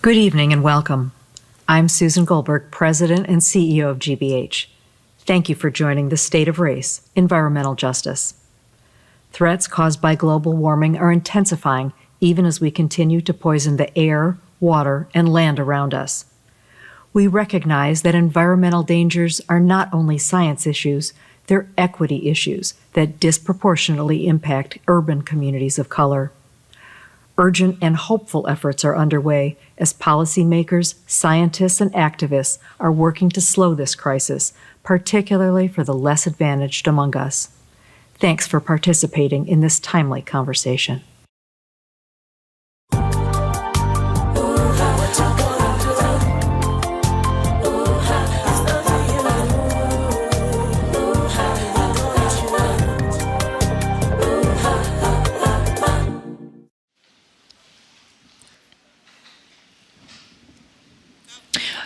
Good evening and welcome. I'm Susan Goldberg, President and CEO of GBH. Thank you for joining the State of Race, Environmental Justice. Threats caused by global warming are intensifying even as we continue to poison the air, water, and land around us. We recognize that environmental dangers are not only science issues, they're equity issues that disproportionately impact urban communities of color. Urgent and hopeful efforts are underway as policymakers, scientists, and activists are working to slow this crisis, particularly for the less advantaged among us. Thanks for participating in this timely conversation.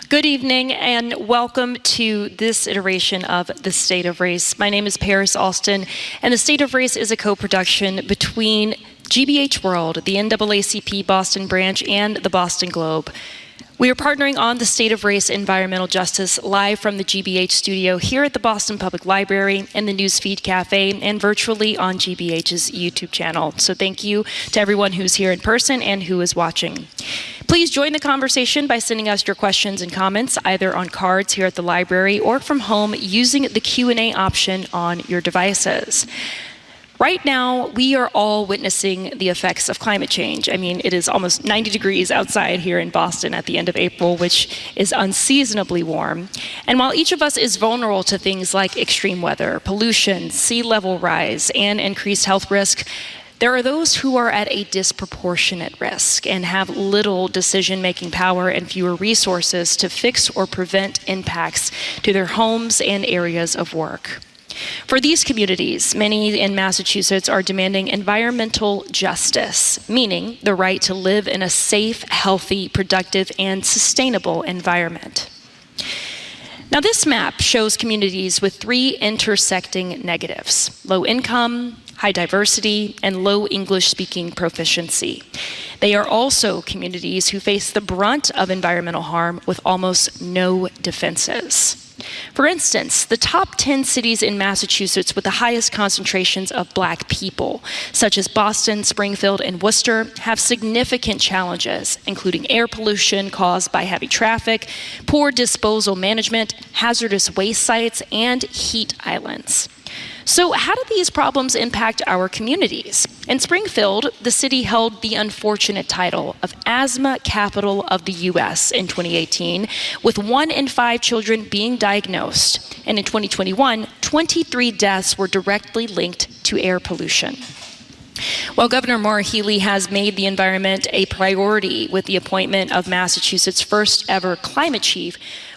Good evening and welcome to this iteration of The State of Race. My name is Paris Alston, and The State of Race is a co-production between GBH World, the NAACP Boston branch, and the Boston Globe. We are partnering on The State of Race Environmental Justice live from the GBH studio here at the Boston Public Library and the Newsfeed Cafe and virtually on GBH's YouTube channel. So thank you to everyone who's here in person and who is watching. Please join the conversation by sending us your questions and comments either on cards here at the library or from home using the Q&A option on your devices. Right now, we are all witnessing the effects of climate change. I mean, it is almost 90 degrees outside here in Boston at the end of April, which is unseasonably warm. And while each of us is vulnerable to things like extreme weather, pollution, sea level rise, and increased health risk, there are those who are at a disproportionate risk and have little decision-making power and fewer resources to fix or prevent impacts to their homes and areas of work. For these communities, many in Massachusetts are demanding environmental justice, meaning the right to live in a safe, healthy, productive, and sustainable environment. Now, this map shows communities with three intersecting negatives: low income, high diversity, and low English-speaking proficiency. They are also communities who face the brunt of environmental harm with almost no defenses. For instance, the top 10 cities in Massachusetts with the highest concentrations of Black people, such as Boston, Springfield, and Worcester, have significant challenges, including air pollution caused by heavy traffic, poor disposal management, hazardous waste sites, and heat islands. So how do these problems impact our communities? In Springfield, the city held the unfortunate title of Asthma Capital of the U.S. in 2018, with 1 in 5 children being diagnosed. And in 2021, 23 deaths were directly linked to air pollution. While Governor Maura Healey has made the environment a priority with the appointment of Massachusetts' first ever climate chief,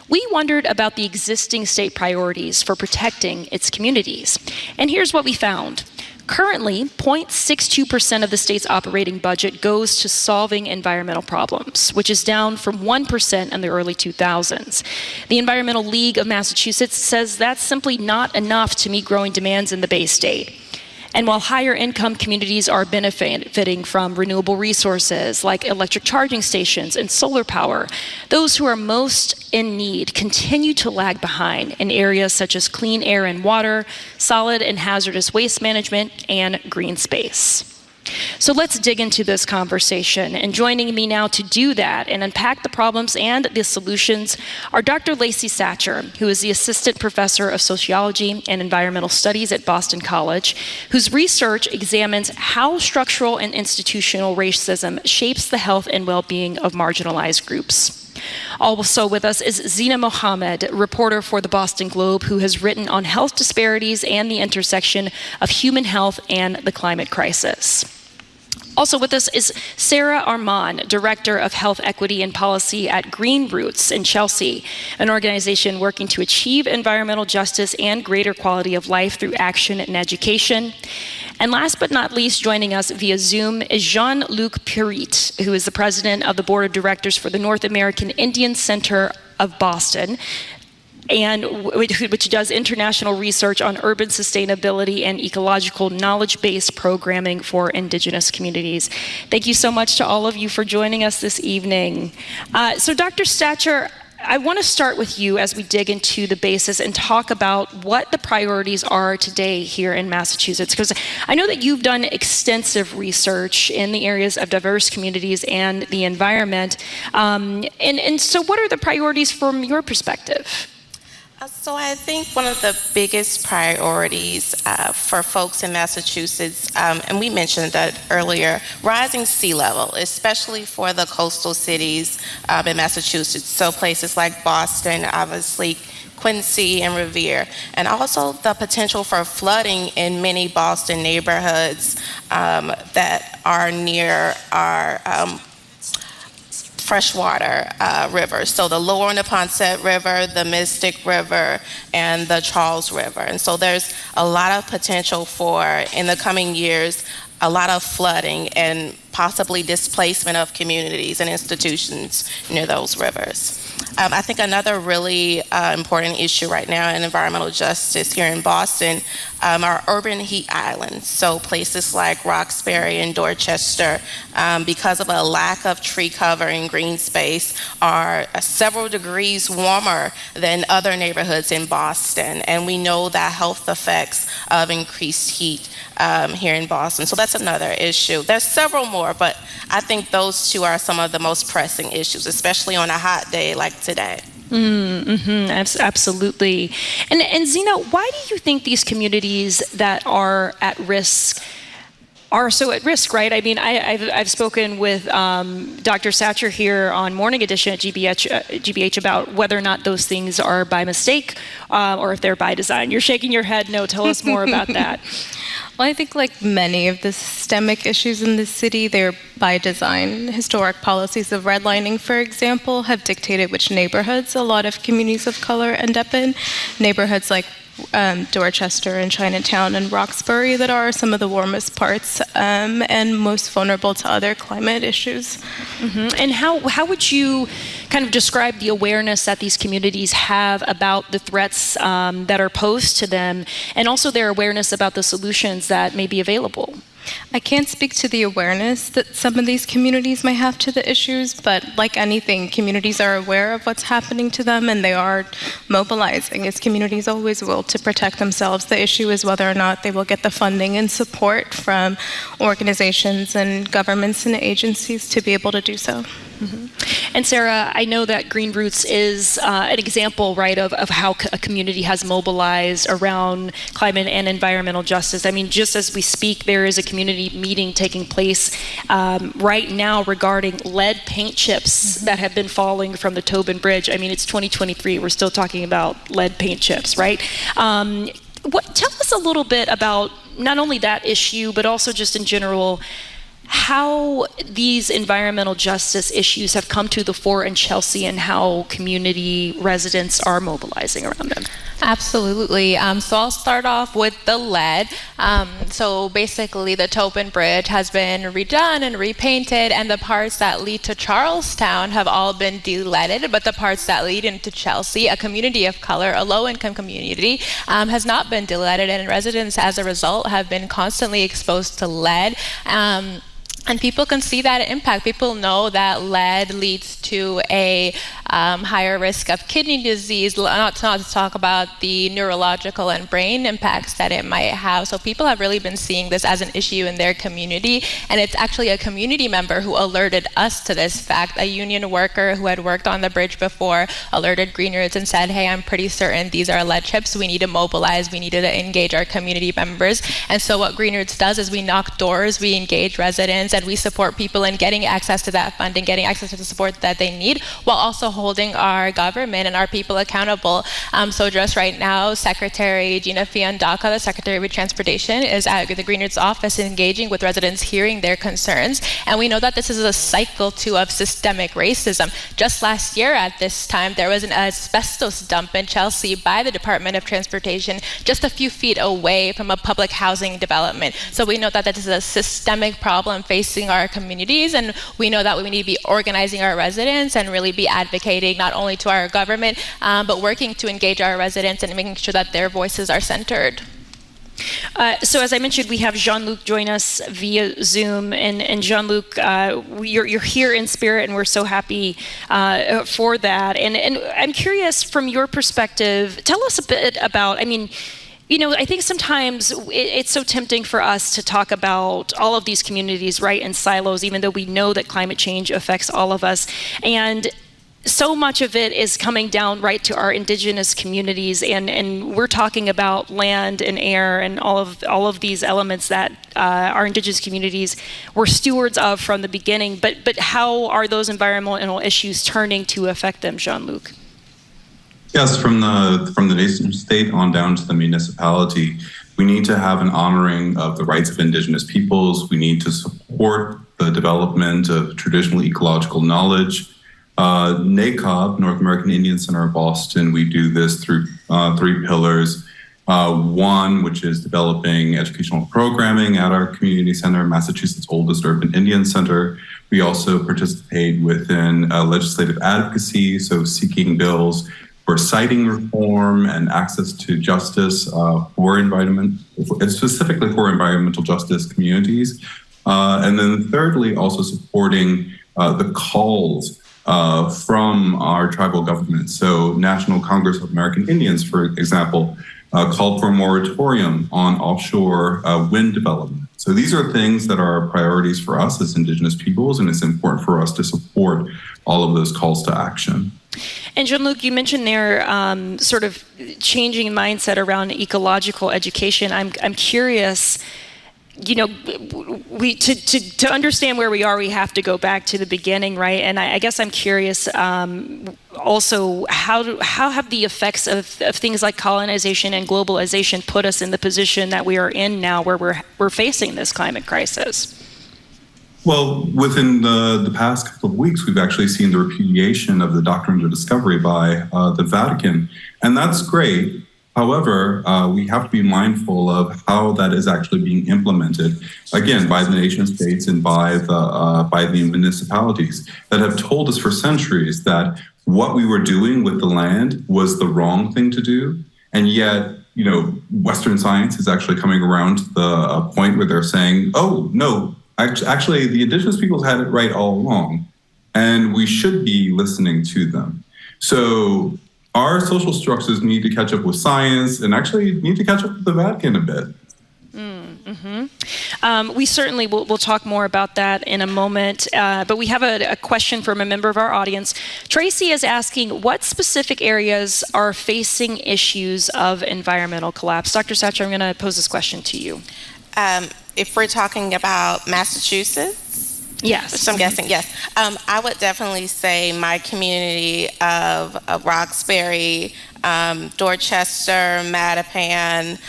we wondered about the existing state priorities for protecting its communities. And here's what we found. Currently, 0.62% of the state's operating budget goes to solving environmental problems, which is down from 1% in the early 2000s. The Environmental League of Massachusetts says that's simply not enough to meet growing demands in the Bay State. And while higher income communities are benefiting from renewable resources like electric charging stations and solar power, those who are most in need continue to lag behind in areas such as clean air and water, solid and hazardous waste management, and green space. So let's dig into this conversation. And joining me now to do that and unpack the problems and the solutions are Dr. Lacey Satcher, who is the Assistant Professor of Sociology and Environmental Studies at Boston College, whose research examines how structural and institutional racism shapes the health and well-being of marginalized groups. Also with us is Zeina Mohammed, reporter for the Boston Globe, who has written on health disparities and the intersection of human health and the climate crisis. Also with us is Sarah Armand, Director of Health Equity and Policy at Green Roots in Chelsea, an organization working to achieve environmental justice and greater quality of life through action and education. And last but not least, joining us via Zoom is Jean-Luc Pierite, who is the President of the Board of Directors for the North American Indian Center of Boston. which does international research on urban sustainability and ecological knowledge-based programming for Indigenous communities. Thank you so much to all of you for joining us this evening. So Dr. Satcher, I want to start with you as we dig into the basis and talk about what the priorities are today here in Massachusetts, because I know that you've done extensive research in the areas of diverse communities and the environment. And so what are the priorities from your perspective? So I think one of the biggest priorities for folks in Massachusetts, and we mentioned that earlier, rising sea level, especially for the coastal cities in Massachusetts. So places like Boston, obviously Quincy and Revere, and also the potential for flooding in many Boston neighborhoods that are near our freshwater rivers, so the Lower Neponset River, the Mystic River, and the Charles River. And so there's a lot of potential for, in the coming years, a lot of flooding and possibly displacement of communities and institutions near those rivers. I think another really important issue right now in environmental justice here in Boston are urban heat islands. So places like Roxbury and Dorchester, because of a lack of tree cover and green space, are several degrees warmer than other neighborhoods in Boston. And we know the health effects of increased heat here in Boston. So that's another issue. There's several more, but I think those two are some of the most pressing issues, especially on a hot day like today. Absolutely. And Zeina, why do you think these communities that are at risk are so at risk, right? I mean, I've spoken with Dr. Satcher here on Morning Edition at GBH about whether or not those things are by mistake or if they're by design. You're shaking your head. No, tell us more about that. Well, I think like many of the systemic issues in the city, they're by design. Historic policies of redlining, for example, have dictated which neighborhoods a lot of communities of color end up in. Neighborhoods like Dorchester and Chinatown and Roxbury that are some of the warmest parts and most vulnerable to other climate issues. And how would you kind of describe the awareness that these communities have about the threats that are posed to them, and also their awareness about the solutions that may be available? I can't speak to the awareness that some of these communities may have to the issues, but like anything, communities are aware of what's happening to them and they are mobilizing, as communities always will, to protect themselves. The issue is whether or not they will get the funding and support from organizations and governments and agencies to be able to do so. And Sarah, I know that Green Roots is an example, right, of how a community has mobilized around climate and environmental justice. I mean, just as we speak, there is a community meeting taking place right now regarding lead paint chips that have been falling from the Tobin Bridge. I mean, it's 2023. We're still talking about lead paint chips, right? Tell us a little bit about not only that issue, but also just in general, how these environmental justice issues have come to the fore in Chelsea and how community residents are mobilizing around them. Absolutely. So I'll start off with the lead. So basically the Tobin Bridge has been redone and repainted, and the parts that lead to Charlestown have all been de-leaded, but the parts that lead into Chelsea, a community of color, a low-income community, has not been de-leaded, and residents as a result have been constantly exposed to lead. And people can see that impact. People know that lead leads to a higher risk of kidney disease, not to talk about the neurological and brain impacts that it might have. So people have really been seeing this as an issue in their community. And it's actually a community member who alerted us to this fact. A union worker who had worked on the bridge before alerted Green Roots and said, hey, I'm pretty certain these are lead chips. We need to mobilize. We need to engage our community members. And so what Green Roots does is we knock doors, we engage residents, and we support people in getting access to that funding, getting access to the support that they need, while also holding our government and our people accountable. So just right now, Secretary Gina Fiandaca, the Secretary of Transportation, is at the Green Roots office engaging with residents, hearing their concerns. And we know that this is a cycle too of systemic racism. Just last year at this time, there was an asbestos dump in Chelsea by the Department of Transportation, just a few feet away from a public housing development. So we know that this is a systemic problem facing facing our communities, and we know that we need to be organizing our residents and really be advocating not only to our government, but working to engage our residents and making sure that their voices are centered. So as I mentioned, we have Jean-Luc join us via Zoom, and Jean-Luc, you're here in spirit, and we're so happy for that. And I'm curious, from your perspective, tell us a bit about, I think sometimes it's so tempting for us to talk about all of these communities, right, in silos, even though we know that climate change affects all of us. And so much of it is coming down right to our indigenous communities, and we're talking about land and air and all of these elements that our indigenous communities were stewards of from the beginning. But how are those environmental issues turning to affect them, Jean-Luc? Yes, from the nation state on down to the municipality, we need to have an honoring of the rights of indigenous peoples. We need to support the development of traditional ecological knowledge. NACOB, North American Indian Center of Boston, we do this through 3 pillars. One, which is developing educational programming at our community center, Massachusetts' oldest urban Indian center. We also participate within legislative advocacy, so seeking bills for siting reform and access to justice for environment, specifically for environmental justice communities. And then thirdly, also supporting the calls from our tribal government. So National Congress of American Indians, for example, called for a moratorium on offshore wind development. So these are things that are priorities for us as Indigenous peoples, and it's important for us to support all of those calls to action. And Jean-Luc, you mentioned there sort of changing mindset around ecological education. I'm curious, we to understand where we are, we have to go back to the beginning, right? And I guess I'm curious also, how have the effects of things like colonization and globalization put us in the position that we are in now, where we're facing this climate crisis? Well, within the past couple of weeks, we've actually seen the repudiation of the doctrine of discovery by the Vatican, and that's great. However, we have to be mindful of how that is actually being implemented, again, by the nation states and by the municipalities that have told us for centuries that what we were doing with the land was the wrong thing to do, and yet, Western science is actually coming around to the point where they're saying, "Oh no. Actually, the indigenous peoples had it right all along, and we should be listening to them." So our social structures need to catch up with science and actually need to catch up with the Vatican a bit. We certainly will talk more about that in a moment, but we have a question from a member of our audience. Tracy is asking, what specific areas are facing issues of environmental collapse? Dr. Satcher, I'm going to pose this question to you. If we're talking about Massachusetts, yes, which I'm guessing, yes, I would definitely say my community of Roxbury, Dorchester, Mattapan,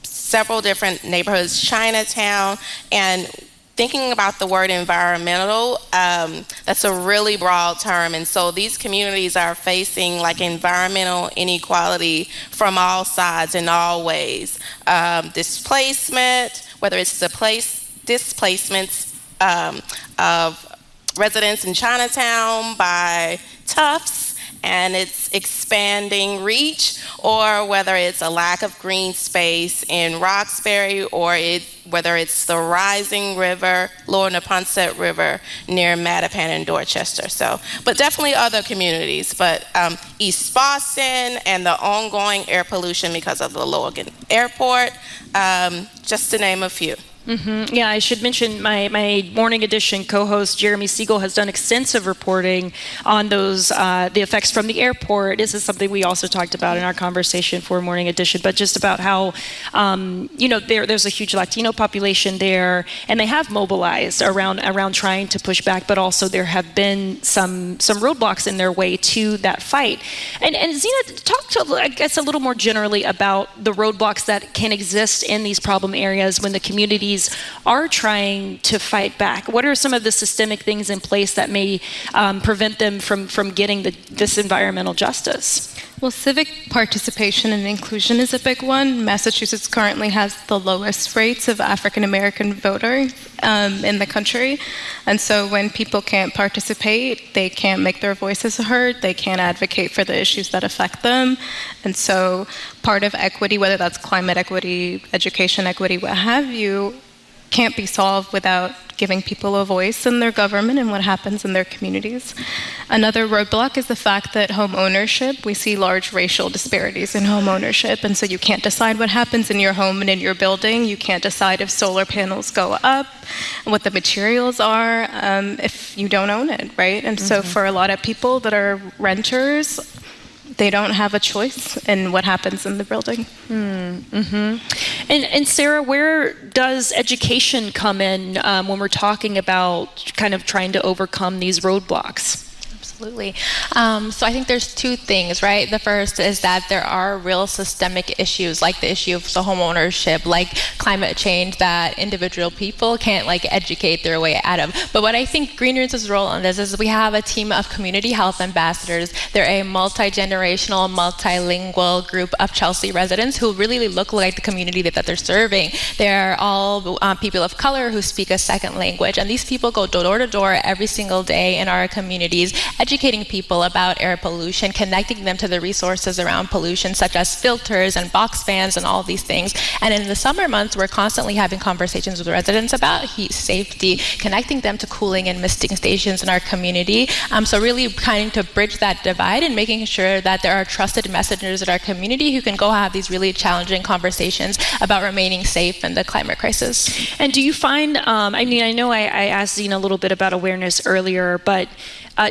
several different neighborhoods, Chinatown, and thinking about the word environmental, that's a really broad term, and so these communities are facing like environmental inequality from all sides in all ways. Displacement, whether it's displacements of residents in Chinatown by Tufts and its expanding reach, or whether it's a lack of green space in Roxbury, or whether it's the rising river, Lower Neponset River, near Mattapan and Dorchester. So, but definitely other communities, but East Boston and the ongoing air pollution because of the Logan Airport, just to name a few. Mm-hmm. Yeah, I should mention my Morning Edition co-host Jeremy Siegel has done extensive reporting on those the effects from the airport. This is something we also talked about in our conversation for Morning Edition, but just about how there's a huge Latino population there, and they have mobilized around trying to push back, but also there have been some roadblocks in their way to that fight. And Zeina, talk to, I guess, a little more generally about the roadblocks that can exist in these problem areas when the communities are trying to fight back. What are some of the systemic things in place that may prevent them from getting this environmental justice? Well, civic participation and inclusion is a big one. Massachusetts currently has the lowest rates of African American voters in the country. And so when people can't participate, they can't make their voices heard, they can't advocate for the issues that affect them. And so part of equity, whether that's climate equity, education equity, what have you, can't be solved without giving people a voice in their government and what happens in their communities. Another roadblock is the fact that home ownership, we see large racial disparities in home ownership, and so you can't decide what happens in your home and in your building. You can't decide if solar panels go up, what the materials are, if you don't own it, right? And so for a lot of people that are renters, they don't have a choice in what happens in the building. And Sarah, where does education come in when we're talking about kind of trying to overcome these roadblocks? Absolutely. So I think there's two things, right? The first is that there are real systemic issues, like the issue of home ownership, like climate change, that individual people can't educate their way out of. But what I think Green Roots' role in this is we have a team of community health ambassadors. They're a multi-generational, multilingual group of Chelsea residents who really look like the community that they're serving. They're all people of color who speak a second language, and these people go door to door every single day in our communities, educating people about air pollution, connecting them to the resources around pollution, such as filters and box fans and all these things. And in the summer months, we're constantly having conversations with residents about heat safety, connecting them to cooling and misting stations in our community. So really trying to bridge that divide and making sure that there are trusted messengers in our community who can go have these really challenging conversations about remaining safe in the climate crisis. And do you find, I know I asked Zeina a little bit about awareness earlier, but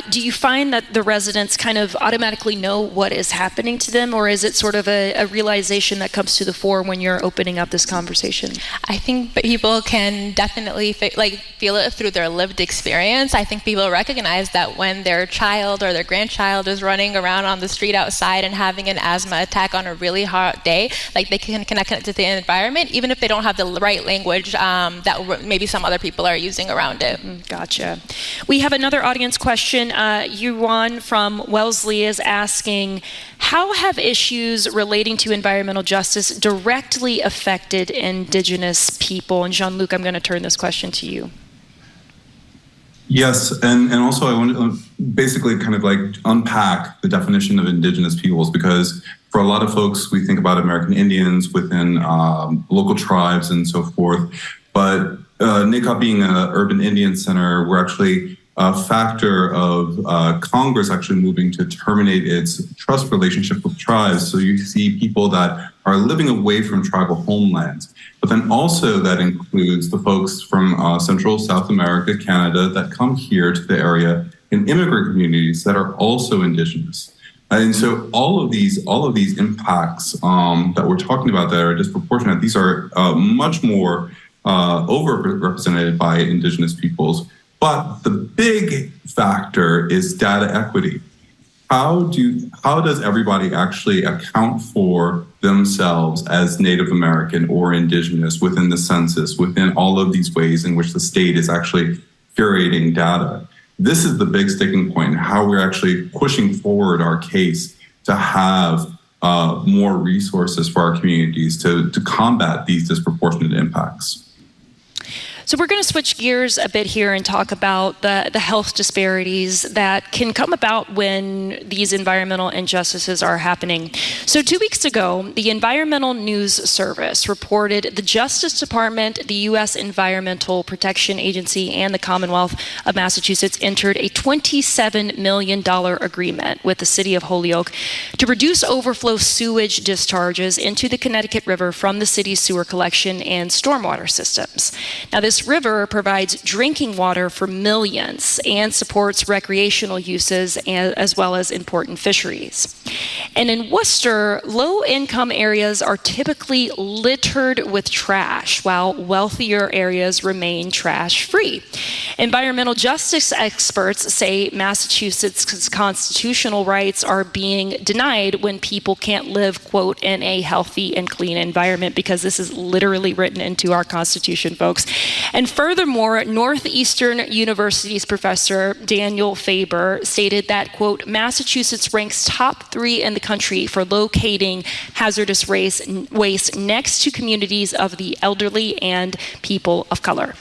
do you find that the residents kind of automatically know what is happening to them, or is it sort of a realization that comes to the fore when you're opening up this conversation? I think people can definitely feel it through their lived experience. I think people recognize that when their child or their grandchild is running around on the street outside and having an asthma attack on a really hot day, they can connect it to the environment, even if they don't have the right language that maybe some other people are using around it. Gotcha. We have another audience question. Yuan from Wellesley is asking, how have issues relating to environmental justice directly affected Indigenous people? And Jean-Luc, I'm going to turn this question to you. Yes, and also I want to basically kind of unpack the definition of Indigenous peoples, because for a lot of folks, we think about American Indians within local tribes and so forth. But NACOP being an urban Indian center, we're actually a factor of Congress actually moving to terminate its trust relationship with tribes. So you see people that are living away from tribal homelands. But then also that includes the folks from Central South America, Canada, that come here to the area in immigrant communities that are also Indigenous. And so all of these impacts that we're talking about that are disproportionate, these are much more overrepresented by Indigenous peoples. But the big factor is data equity. How does everybody actually account for themselves as Native American or Indigenous within the census, within all of these ways in which the state is actually curating data? This is the big sticking point, how we're actually pushing forward our case to have more resources for our communities to combat these disproportionate impacts. So we're going to switch gears a bit here and talk about the health disparities that can come about when these environmental injustices are happening. So 2 weeks ago, the Environmental News Service reported the Justice Department, the U.S. Environmental Protection Agency, and the Commonwealth of Massachusetts entered a $27 million agreement with the city of Holyoke to reduce overflow sewage discharges into the Connecticut River from the city's sewer collection and stormwater systems. Now, this river provides drinking water for millions and supports recreational uses as well as important fisheries. And in Worcester, low-income areas are typically littered with trash, while wealthier areas remain trash-free. Environmental justice experts say Massachusetts' constitutional rights are being denied when people can't live, quote, in a healthy and clean environment, because this is literally written into our Constitution, folks. And furthermore, Northeastern University's professor Daniel Faber stated that, quote, Massachusetts ranks top 3 in the country for locating hazardous waste next to communities of the elderly and people of color.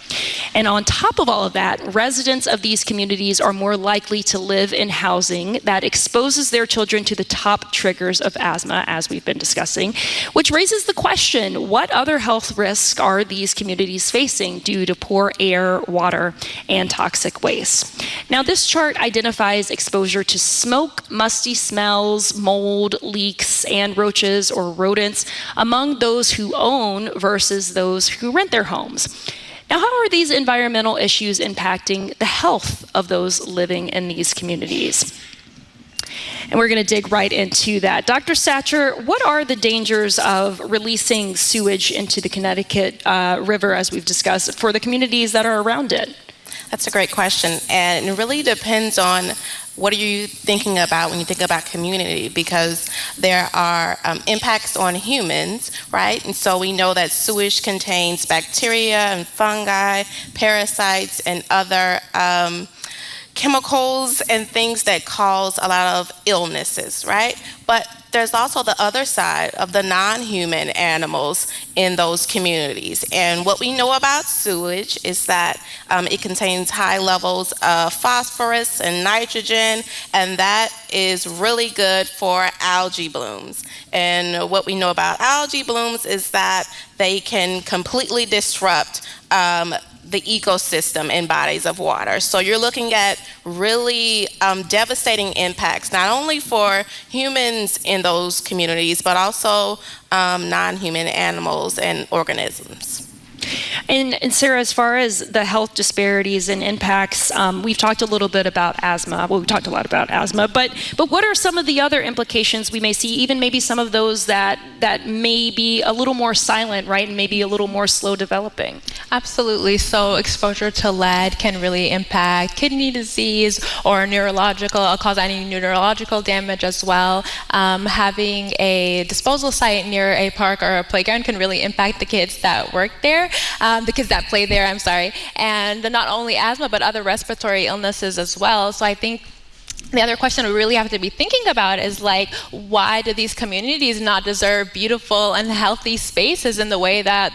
And on top of all of that, residents of these communities are more likely to live in housing that exposes their children to the top triggers of asthma, as we've been discussing, which raises the question, what other health risks are these communities facing due to poor air, water, and toxic waste? Now, this chart identifies exposure to smoke, musty smells, mold, leaks, and roaches or rodents among those who own versus those who rent their homes. Now, how are these environmental issues impacting the health of those living in these communities? And we're going to dig right into that. Dr. Satcher, what are the dangers of releasing sewage into the Connecticut River, as we've discussed, for the communities that are around it? That's a great question, and it really depends on what are you thinking about when you think about community, because there are impacts on humans, right? And so we know that sewage contains bacteria and fungi, parasites, and other chemicals and things that cause a lot of illnesses, right? But there's also the other side of the non-human animals in those communities. And what we know about sewage is that it contains high levels of phosphorus and nitrogen, and that is really good for algae blooms. And what we know about algae blooms is that they can completely disrupt the ecosystem in bodies of water. So you're looking at really devastating impacts, not only for humans in those communities, but also non-human animals and organisms. And Sarah, as far as the health disparities and impacts, we've talked a little bit about asthma. Well, we've talked a lot about asthma, but what are some of the other implications we may see, even maybe some of those that may be a little more silent, right, and maybe a little more slow developing? Absolutely. So exposure to lead can really impact kidney disease or cause any neurological damage as well. Having a disposal site near a park or a playground can really impact the kids that work there. The kids that play there, and not only asthma, but other respiratory illnesses as well. So I think the other question we really have to be thinking about is why do these communities not deserve beautiful and healthy spaces in the way that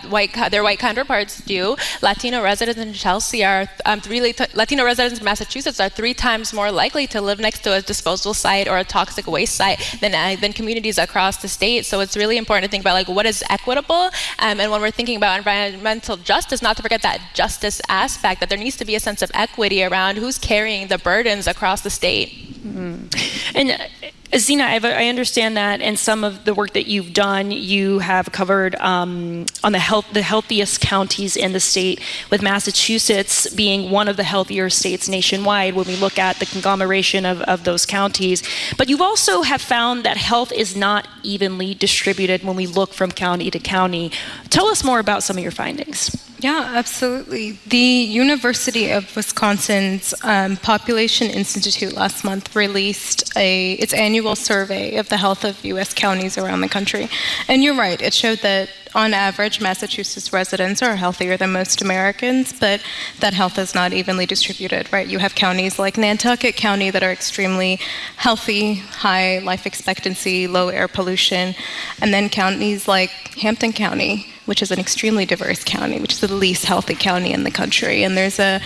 their white counterparts do? Latino residents in Chelsea Latino residents in Massachusetts are 3 times more likely to live next to a disposal site or a toxic waste site than communities across the state. So it's really important to think about what is equitable, and when we're thinking about environmental justice, not to forget that justice aspect, that there needs to be a sense of equity around who's carrying the burdens across the state. Mm-hmm. And Zeina, I understand that in some of the work that you've done, you have covered on the healthiest counties in the state, with Massachusetts being one of the healthier states nationwide when we look at the conglomeration of those counties. But you also have found that health is not evenly distributed when we look from county to county. Tell us more about some of your findings. Yeah, absolutely. The University of Wisconsin's Population Institute last month released its annual survey of the health of U.S. counties around the country. And you're right, it showed that on average, Massachusetts residents are healthier than most Americans, but that health is not evenly distributed, right? You have counties like Nantucket County that are extremely healthy, high life expectancy, low air pollution, and then counties like Hampton County, which is an extremely diverse county, which is the least healthy county in the country. And there's a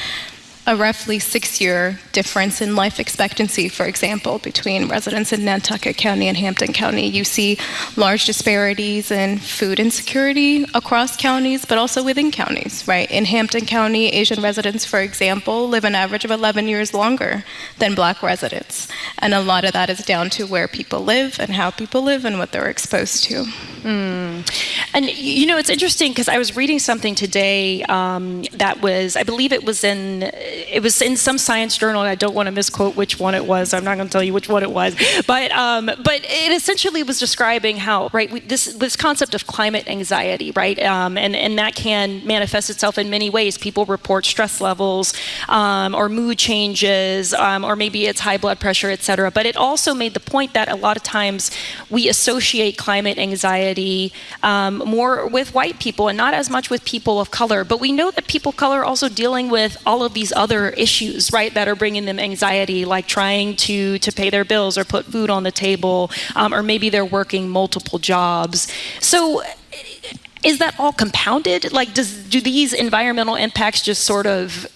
roughly 6-year difference in life expectancy, for example, between residents in Nantucket County and Hampton County. You see large disparities in food insecurity across counties, but also within counties, right? In Hampton County, Asian residents, for example, live an average of 11 years longer than Black residents. And a lot of that is down to where people live and how people live and what they're exposed to. And it's interesting because I was reading something today that was, I believe it was in some science journal, and I don't want to misquote which one it was. I'm not going to tell you which one it was, but it essentially was describing how, right, this concept of climate anxiety, right, and that can manifest itself in many ways. People report stress levels or mood changes, or maybe it's high blood pressure, et cetera. But it also made the point that a lot of times we associate climate anxiety anxiety more with white people and not as much with people of color. But we know that people of color are also dealing with all of these other issues, right, that are bringing them anxiety, like trying to pay their bills or put food on the table, or maybe they're working multiple jobs. So is that all compounded? Like, do these environmental impacts just sort of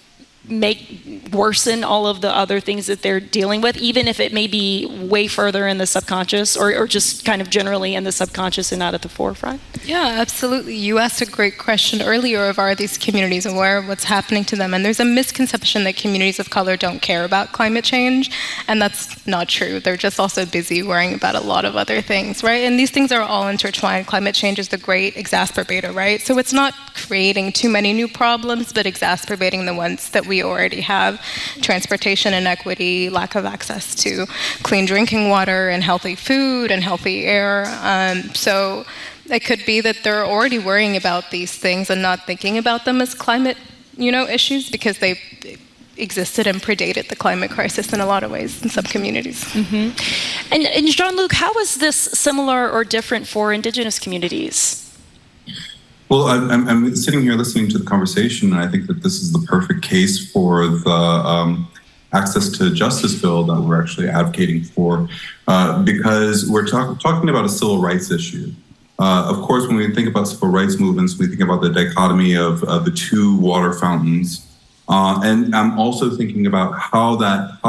worsen all of the other things that they're dealing with, even if it may be way further in the subconscious, or just kind of generally in the subconscious and not at the forefront? Yeah, absolutely. You asked a great question earlier of are these communities aware of what's happening to them? And there's a misconception that communities of color don't care about climate change, and that's not true. They're just also busy worrying about a lot of other things, right? And these things are all intertwined. Climate change is the great exacerbator, right? So it's not creating too many new problems, but exacerbating the ones that we already have. Transportation inequity, lack of access to clean drinking water and healthy food and healthy air. So it could be that they're already worrying about these things and not thinking about them as climate, issues, because they existed and predated the climate crisis in a lot of ways in some communities. Mm-hmm. And Jean-Luc, how is this similar or different for Indigenous communities? Well, I'm sitting here listening to the conversation, and I think that this is the perfect case for the access to justice bill that we're actually advocating for, because we're talking about a civil rights issue. Of course, when we think about civil rights movements, we think about the dichotomy of the two water fountains. And I'm also thinking about how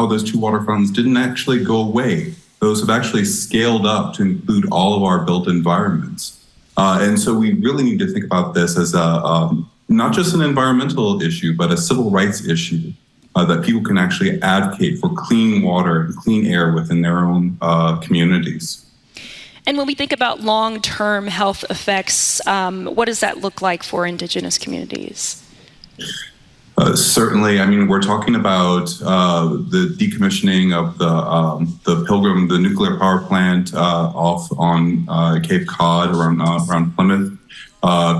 those two water fountains didn't actually go away. Those have actually scaled up to include all of our built environments. And so we really need to think about this as not just an environmental issue, but a civil rights issue that people can actually advocate for clean water and clean air within their own communities. And when we think about long-term health effects, what does that look like for Indigenous communities? Certainly, I mean, we're talking about the decommissioning of the Pilgrim, the nuclear power plant off on Cape Cod around Plymouth.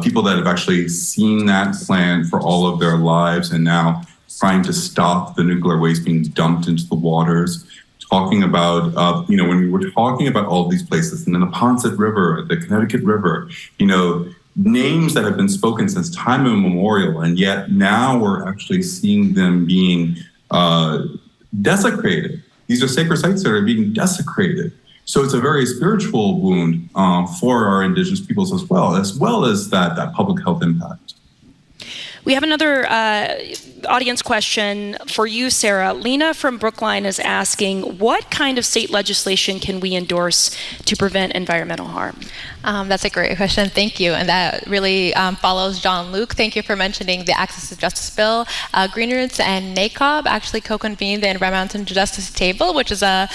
People that have actually seen that plant for all of their lives and now trying to stop the nuclear waste being dumped into the waters. Talking about, when we were talking about all of these places, and then the Poncet River, the Connecticut River, names that have been spoken since time immemorial, and yet now we're actually seeing them being desecrated. These are sacred sites that are being desecrated. So it's a very spiritual wound for our Indigenous peoples as well as that public health impact. We have another audience question for you, Sarah. Lena from Brookline is asking, what kind of state legislation can we endorse to prevent environmental harm? That's a great question. Thank you. And that really follows Jean-Luc. Thank you for mentioning the Access to Justice Bill. Green Roots and NACOB actually co-convened the Environmental Justice Table, which is a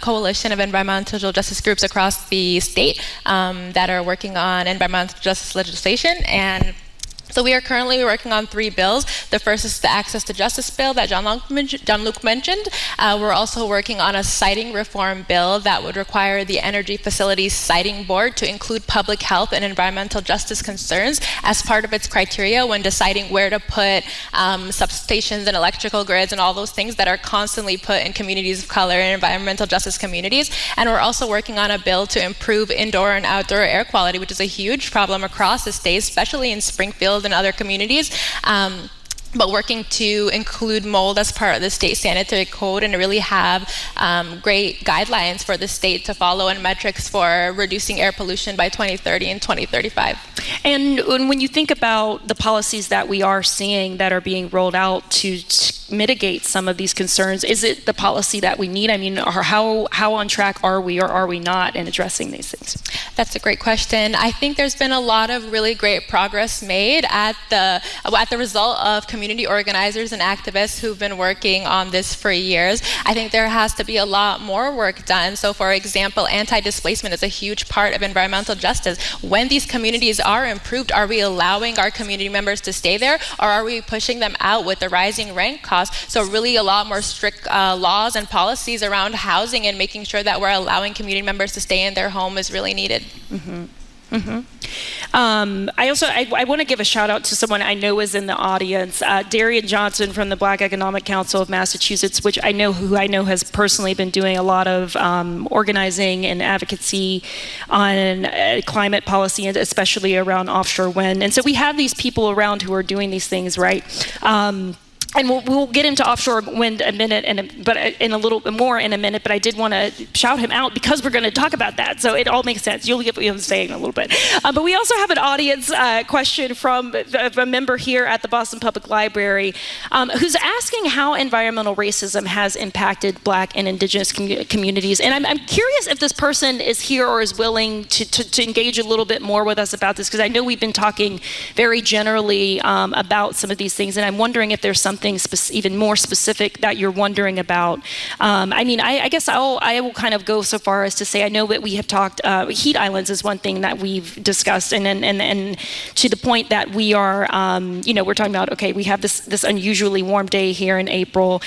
coalition of environmental justice groups across the state that are working on environmental justice legislation. And so we are currently working on 3 bills. The first is the Access to Justice bill that Jean-Luc mentioned. We're also working on a siting reform bill that would require the Energy Facilities Siting Board to include public health and environmental justice concerns as part of its criteria when deciding where to put substations and electrical grids and all those things that are constantly put in communities of color and environmental justice communities. And we're also working on a bill to improve indoor and outdoor air quality, which is a huge problem across the state, especially in Springfield and other communities, but working to include mold as part of the state sanitary code and really have great guidelines for the state to follow and metrics for reducing air pollution by 2030 and 2035. And when you think about the policies that we are seeing that are being rolled out to mitigate some of these concerns, is it the policy that we need? I mean, or how on track are we or are we not in addressing these things? That's a great question. I think there's been a lot of really great progress made at the result of community organizers and activists who've been working on this for years. I think there has to be a lot more work done. So for example, anti-displacement is a huge part of environmental justice. When these communities are improved, are we allowing our community members to stay there, or are we pushing them out with the rising rent costs? So really a lot more strict laws and policies around housing and making sure that we're allowing community members to stay in their home is really needed. Mm-hmm. I want to give a shout out to someone I know is in the audience, Darian Johnson from the Black Economic Council of Massachusetts, who I know has personally been doing a lot of organizing and advocacy on climate policy, and especially around offshore wind. And so we have these people around who are doing these things, right? And we'll get into offshore wind a minute, but in a little bit more in a minute. But I did want to shout him out because we're going to talk about that. So it all makes sense. You'll get what I'm saying in a little bit. But we also have an audience question from a member here at the Boston Public Library, who's asking how environmental racism has impacted Black and Indigenous communities. And I'm curious if this person is here or is willing to engage a little bit more with us about this, because I know we've been talking very generally about some of these things, and I'm wondering if there's something even more specific that you're wondering about. I guess I will kind of go so far as to say, I know that we have talked, heat islands is one thing that we've discussed, and to the point that we are, we're talking about, okay, we have this unusually warm day here in April.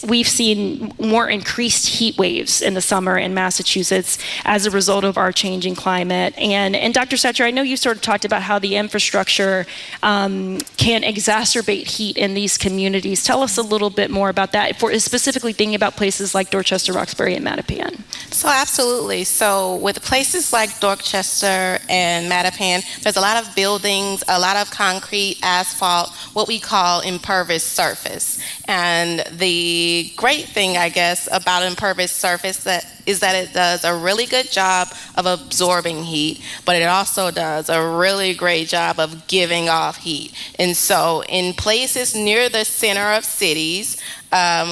We've seen more increased heat waves in the summer in Massachusetts as a result of our changing climate. And Dr. Satcher, I know you sort of talked about how the infrastructure can exacerbate heat in these communities. Tell us a little bit more about that, specifically thinking about places like Dorchester, Roxbury, and Mattapan. So absolutely. So with places like Dorchester and Mattapan, there's a lot of buildings, a lot of concrete, asphalt, what we call impervious surface. And the great thing, I guess, about impervious surface is that it does a really good job of absorbing heat, but it also does a really great job of giving off heat. And so in places near the center of cities,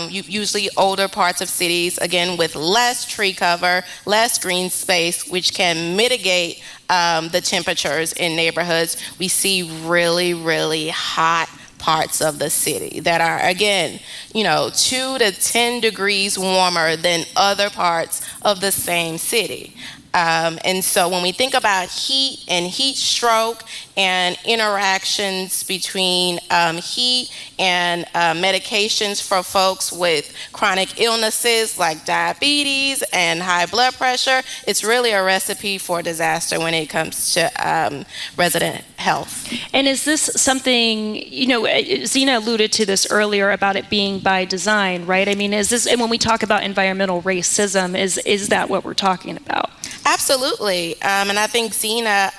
usually older parts of cities, again, with less tree cover, less green space, which can mitigate the temperatures in neighborhoods, we see really, really hot parts of the city that are, again, 2 to 10 degrees warmer than other parts of the same city. And so when we think about heat and heat stroke and interactions between heat and medications for folks with chronic illnesses like diabetes and high blood pressure, it's really a recipe for disaster when it comes to resident health. And is this something, Zeina alluded to this earlier about it being by design, right? I mean, and when we talk about environmental racism, is that what we're talking about? Absolutely. And I think Zeina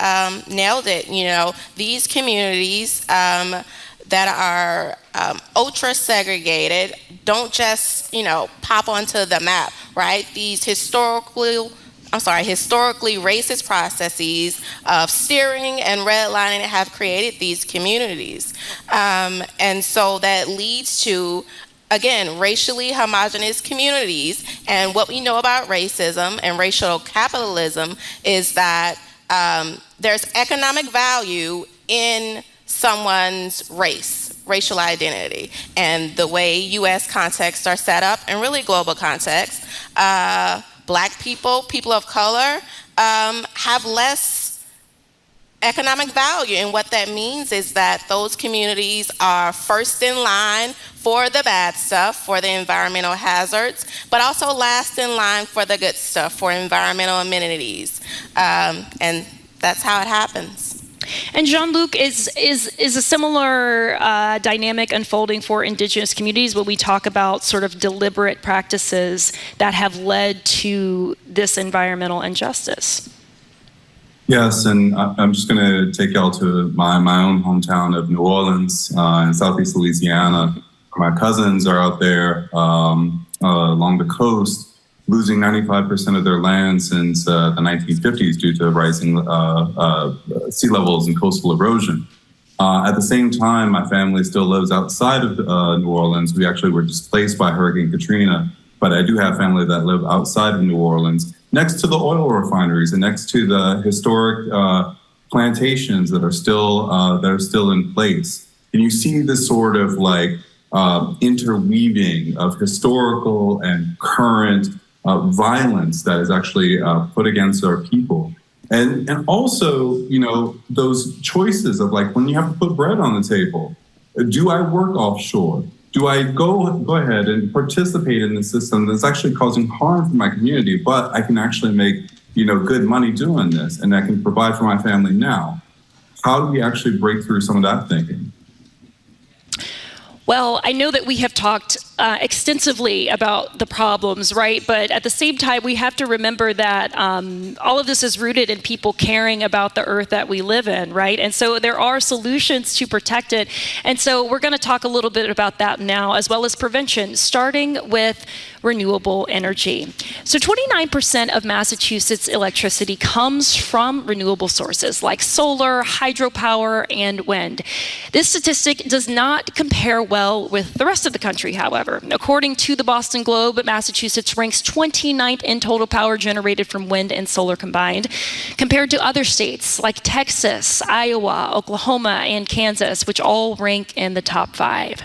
nailed it. These communities that are ultra segregated don't just, pop onto the map, right? These historically racist processes of steering and redlining have created these communities. And so that leads to, again, racially homogenous communities. And what we know about racism and racial capitalism is that there's economic value in someone's racial identity. And the way U.S. contexts are set up, and really global contexts, Black people of color, have less economic value. And what that means is that those communities are first in line for the bad stuff, for the environmental hazards, but also last in line for the good stuff, for environmental amenities. And that's how it happens. And Jean-Luc, is a similar dynamic unfolding for Indigenous communities when we talk about sort of deliberate practices that have led to this environmental injustice? Yes, and I'm just going to take y'all to my own hometown of New Orleans in southeast Louisiana. My cousins are out there along the coast, losing 95% of their land since the 1950s due to rising sea levels and coastal erosion. At the same time, my family still lives outside of New Orleans. We actually were displaced by Hurricane Katrina, but I do have family that live outside of New Orleans, next to the oil refineries and next to the historic plantations that are still in place. And you see this sort of interweaving of historical and current violence that is actually put against our people. And also, those choices of when you have to put bread on the table, do I work offshore? Do I go ahead and participate in the system that's actually causing harm for my community, but I can actually make good money doing this, and I can provide for my family now. How do we actually break through some of that thinking? Well, I know that we have talked extensively about the problems, right? But at the same time, we have to remember that all of this is rooted in people caring about the earth that we live in, right? And so there are solutions to protect it. And so we're going to talk a little bit about that now, as well as prevention, starting with renewable energy. So 29% of Massachusetts electricity comes from renewable sources like solar, hydropower, and wind. This statistic does not compare well with the rest of the country, however. According to the Boston Globe, Massachusetts ranks 29th in total power generated from wind and solar combined, compared to other states like Texas, Iowa, Oklahoma, and Kansas, which all rank in the top 5.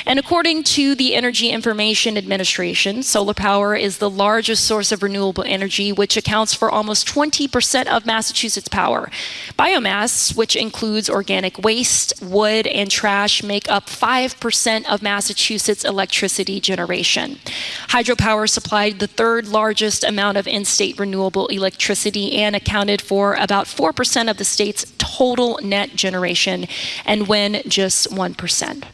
And according to the Energy Information Administration, solar power is the largest source of renewable energy, which accounts for almost 20% of Massachusetts power. Biomass, which includes organic waste, wood, and trash, make up 5% of Massachusetts electricity generation. Hydropower supplied the third largest amount of in-state renewable electricity and accounted for about 4% of the state's total net generation, and wind just 1%.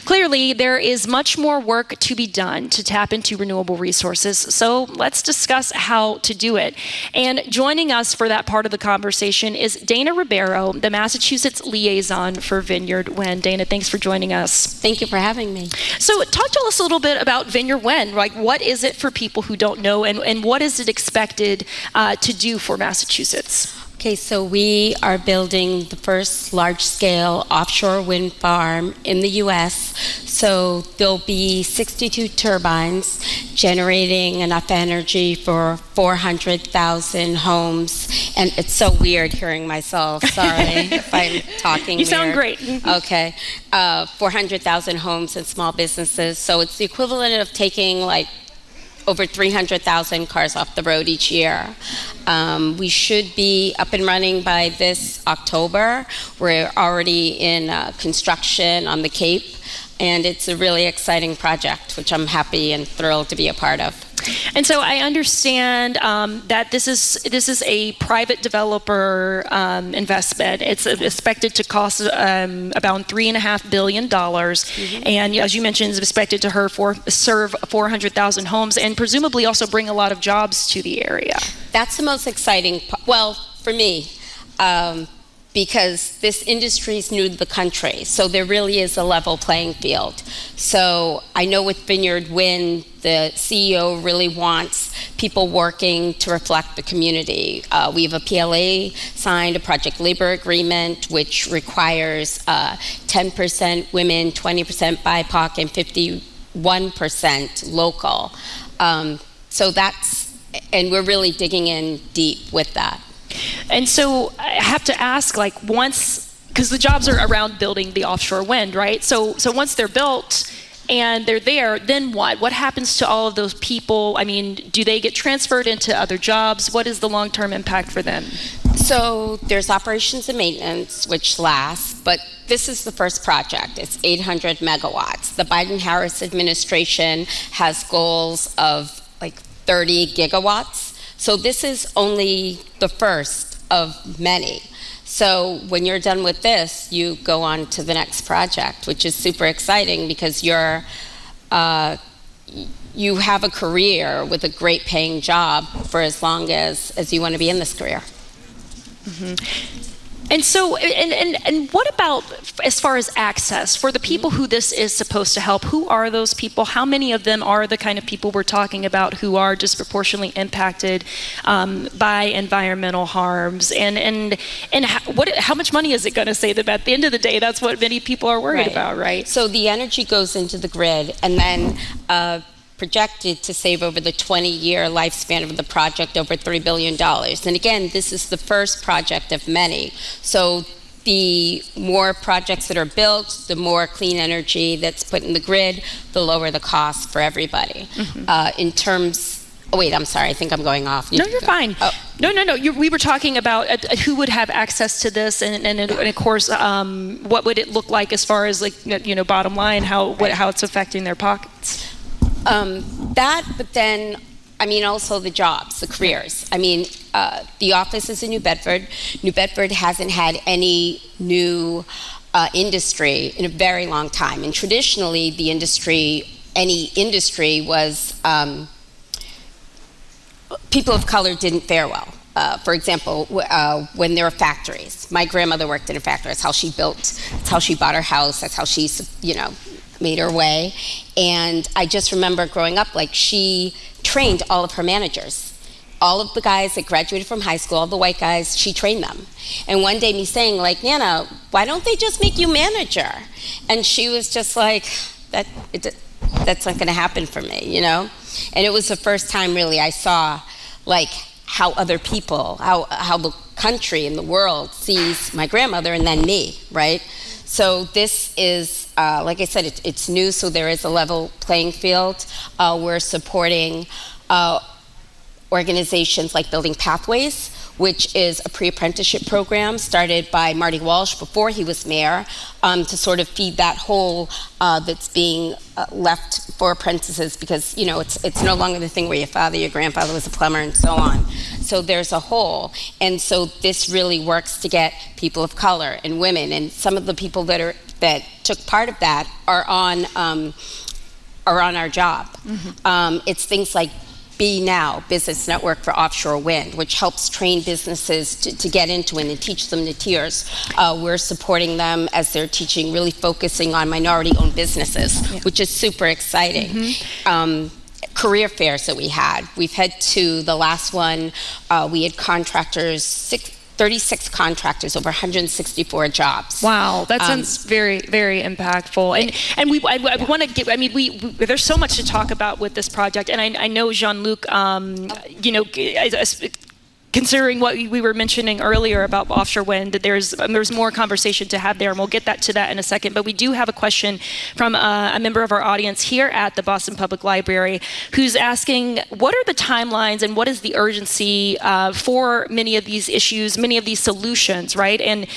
Clearly, there is much more work to be done to tap into renewable resources, so let's discuss how to do it. And joining us for that part of the conversation is Dana Ribeiro, the Massachusetts liaison for Vineyard Wind. Dana, thanks for joining us. Thank you for having me. So talk to us a little bit about Vineyard Wind. Like, what is it for people who don't know, and what is it expected to do for Massachusetts? Okay, so we are building the first large-scale offshore wind farm in the U.S. So there'll be 62 turbines generating enough energy for 400,000 homes. And it's so weird hearing myself. Sorry if I'm talking You sound weird. great. Okay. 400,000 homes and small businesses. So it's the equivalent of taking over 300,000 cars off the road each year. We should be up and running by this October. We're already in construction on the Cape, and it's a really exciting project, which I'm happy and thrilled to be a part of. And so I understand that this is a private developer investment. It's expected to cost about $3.5 billion. Mm-hmm. And as you mentioned, it's expected to serve 400,000 homes and presumably also bring a lot of jobs to the area. That's the most exciting well, for me, because this industry is new to the country, so there really is a level playing field. So I know with Vineyard Wind, the CEO really wants people working to reflect the community. We have a PLA signed, a project labor agreement, which requires 10% women, 20% BIPOC, and 51% local. So and we're really digging in deep with that. And so I have to ask, because the jobs are around building the offshore wind, right? So once they're built and they're there, then what? What happens to all of those people? I mean, do they get transferred into other jobs? What is the long-term impact for them? So there's operations and maintenance, which lasts, but this is the first project. It's 800 megawatts. The Biden-Harris administration has goals of 30 gigawatts. So this is only the first of many. So when you're done with this, you go on to the next project, which is super exciting because you have a career with a great paying job for as long as you want to be in this career. Mm-hmm. And so, and what about as far as access for the people who this is supposed to help? Who are those people? How many of them are the kind of people we're talking about who are disproportionately impacted by environmental harms? And how much money is it going to save them? At the end of the day, that's what many people are worried about, right? So the energy goes into the grid, and then projected to save over the 20-year lifespan of the project over $3 billion. And again, this is the first project of many. So the more projects that are built, the more clean energy that's put in the grid, the lower the cost for everybody. Mm-hmm. Wait, I'm sorry, I think I'm going off. No, you're fine. Oh. No. We were talking about who would have access to this, and of course, what would it look like as far as bottom line, how it's affecting their pockets. But then, also the jobs, the careers. the office is in New Bedford. New Bedford hasn't had any new industry in a very long time. And traditionally, any industry was, people of color didn't fare well. For example, when there were factories. My grandmother worked in a factory. That's how she built, that's how she bought her house, that's how she, made her way. And I just remember growing up, she trained all of her managers. All of the guys that graduated from high school, all the white guys, she trained them. And one day me saying, Nana, why don't they just make you manager? And she was just like, that's not gonna happen for me, And it was the first time really I saw how other people, how the country and the world sees my grandmother and then me, right? So this is, like I said, it's new, so there is a level playing field. We're supporting organizations like Building Pathways, which is a pre-apprenticeship program started by Marty Walsh before he was mayor, to sort of feed that hole that's being left for apprentices, because it's no longer the thing where your father, your grandfather was a plumber and so on. So there's a hole, and so this really works to get people of color and women, and some of the people that took part of that are on our job. Mm-hmm. It's things like Be Now, Business Network for Offshore Wind, which helps train businesses to get into it and teach them the tiers. We're supporting them as they're teaching, really focusing on minority-owned businesses, which is super exciting. Mm-hmm. Career fairs that we've had 2. The last one, we had contractors, 36 contractors, over 164 jobs. Wow, that sounds very, very impactful. And I want to get. There's so much to talk about with this project, and I know Jean-Luc, considering what we were mentioning earlier about offshore wind, that there's more conversation to have there, and we'll get to that in a second. But we do have a question from a member of our audience here at the Boston Public Library, who's asking, what are the timelines and what is the urgency for many of these issues, many of these solutions, right? And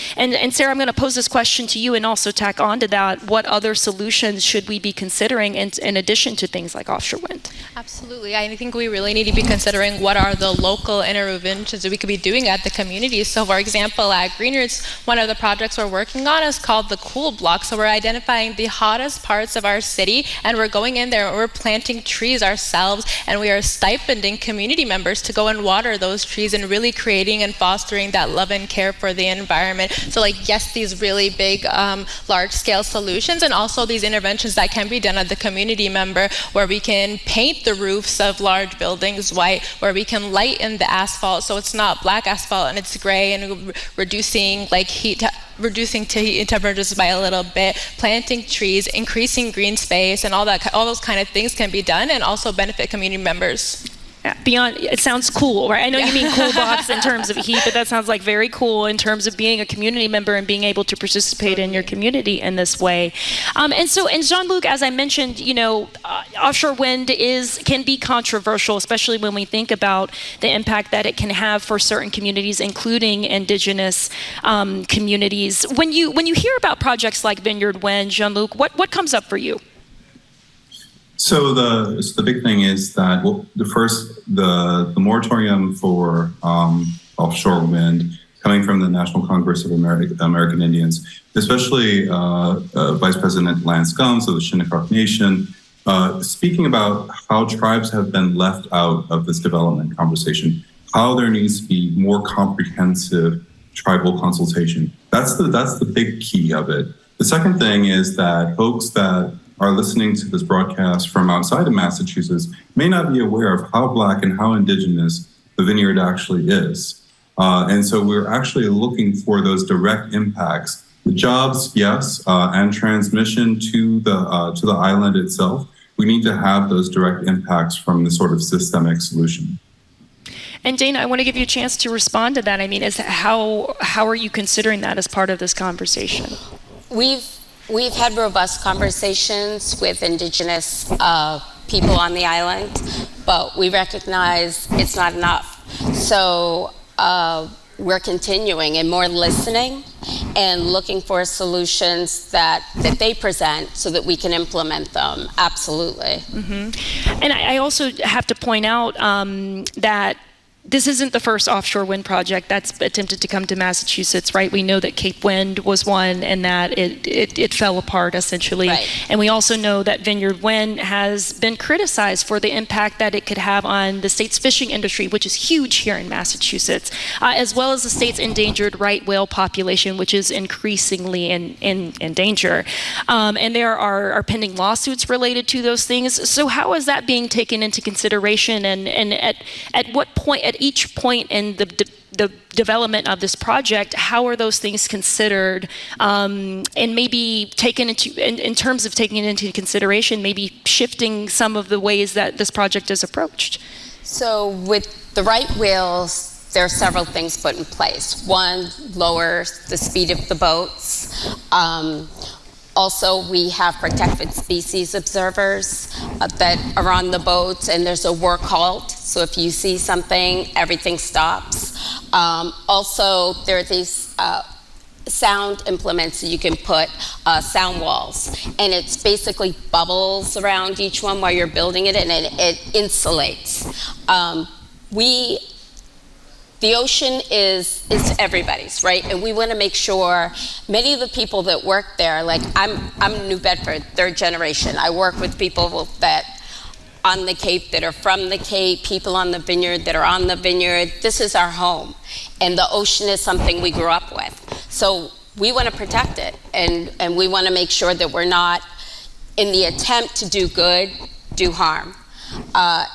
Sarah, I'm going to pose this question to you and also tack on to that. What other solutions should we be considering in addition to things like offshore wind? Absolutely. I think we really need to be considering what are the local interventions that we could be doing at the community. So for example, at Greenroots, one of the projects we're working on is called the Cool Block. So we're identifying the hottest parts of our city, and we're going in there and we're planting trees ourselves, and we are stipending community members to go and water those trees and really creating and fostering that love and care for the environment. So yes, these really big, large-scale solutions, and also these interventions that can be done at the community member, where we can paint the roofs of large buildings white, where we can lighten the asphalt so it's not black asphalt and it's gray, and reducing heat temperatures by a little bit, planting trees, increasing green space, and all those kind of things can be done and also benefit community members. Beyond, it sounds cool, right? I know you mean cool box in terms of heat, but that sounds very cool in terms of being a community member and being able to participate in your community in this way. And Jean-Luc, as I mentioned, offshore wind can be controversial, especially when we think about the impact that it can have for certain communities, including indigenous communities. When you hear about projects like Vineyard Wind, Jean-Luc, what comes up for you? So the big thing is that the moratorium for offshore wind coming from the National Congress of American Indians, especially Vice President Lance Gumbs of the Shinnecock Nation, speaking about how tribes have been left out of this development conversation, how there needs to be more comprehensive tribal consultation. That's the big key of it. The second thing is that folks that are listening to this broadcast from outside of Massachusetts may not be aware of how Black and how Indigenous the vineyard actually is. And so we're actually looking for those direct impacts. The jobs, yes, and transmission to the island itself. We need to have those direct impacts from the sort of systemic solution. And Dana, I want to give you a chance to respond to that. How are you considering that as part of this conversation? We've had robust conversations with Indigenous people on the island, but we recognize it's not enough. So we're continuing and more listening and looking for solutions that they present so that we can implement them. Absolutely. Mm-hmm. And I also have to point out that this isn't the first offshore wind project that's attempted to come to Massachusetts, right? We know that Cape Wind was one and that it fell apart essentially. Right. And we also know that Vineyard Wind has been criticized for the impact that it could have on the state's fishing industry, which is huge here in Massachusetts, as well as the state's endangered right whale population, which is increasingly in danger. And there are pending lawsuits related to those things. So how is that being taken into consideration? And at what point, at each point in the development of this project, how are those things considered, and maybe taken into, in terms of taking it into consideration, maybe shifting some of the ways that this project is approached? So with the right whales, there are several things put in place. One, lower the speed of the boats. Also, we have protected species observers that are on the boats, and there's a work halt. So if you see something, everything stops. Also, there are these sound implements that you can put sound walls, and it's basically bubbles around each one while you're building it, and it insulates. The ocean is everybody's, right? And we want to make sure many of the people that work there, like I'm New Bedford, third generation. I work with people that on the Cape that are from the Cape, people on the Vineyard that are on the Vineyard. This is our home. And the ocean is something we grew up with. So we want to protect it. And we want to make sure that we're not, in the attempt to do good, do harm.